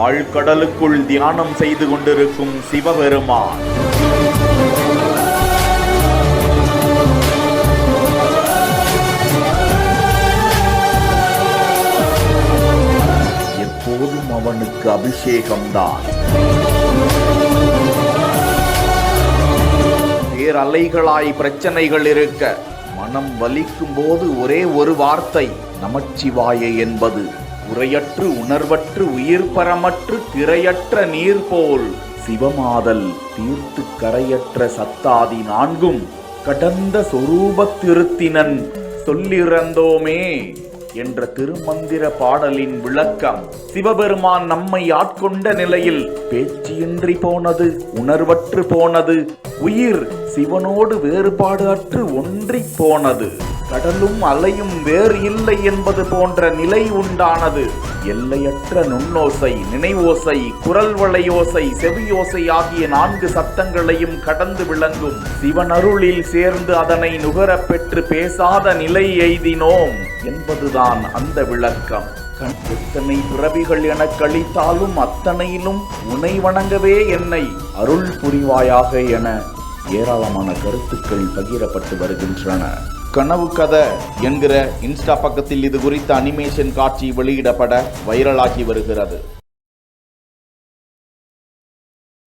ஆழ்கடலுக்குள் தியானம் செய்து கொண்டிருக்கும் சிவபெருமான் எப்போதும் அவனுக்கு அபிஷேகம்தான். பேரலைகளாய் பிரச்சனைகள் இருக்க மனம் வலிக்கும் போது ஒரே ஒரு வார்த்தை நமச்சிவாய என்பது உரையற்று உணர்வற்று உயிர் பரமற்று திரையற்ற நீர் போல் சிவமாதல் தீர்த்து கரையற்ற சத்தாதி நான்கும் கடந்த சொரூபத்திருத்தினன் சொல்லிறந்தோமே என்ற திருமந்திர பாடலின் விளக்கம். சிவபெருமான் நம்மை ஆட்கொண்ட நிலையில் பேச்சின்றி போனது, உணர்வற்று போனது, உயிர் சிவனோடு வேறுபாடு அற்று ஒன்றி போனது, கடலும் அலையும் வேறு இல்லை என்பது போன்ற நிலை உண்டானது. எல்லையற்ற நுண்ணோசை, நினைவோசை, குரல் வளையோசை, செவியோசை ஆகிய 4 சத்தங்களையும் கடந்து விளங்கும் சிவனருளில் சேர்ந்து அதனை நுகரப் பெற்று பேசாத நிலை எய்தினோம் என்பதுதான் அந்த விளக்கம். எத்தனை பிறவிகள் என கழித்தாலும் அத்தனையிலும் உனை வணங்கவே என்னை அருள் புரிவாயாக என ஏராளமான கருத்துக்கள் பகிரப்பட்டு வருகின்றன. கனவு கதை என்கிற இன்ஸ்டா பக்கத்தில் இது குறித்த அனிமேஷன் காட்சி வெளியிடப்பட வைரலாகி வருகிறது.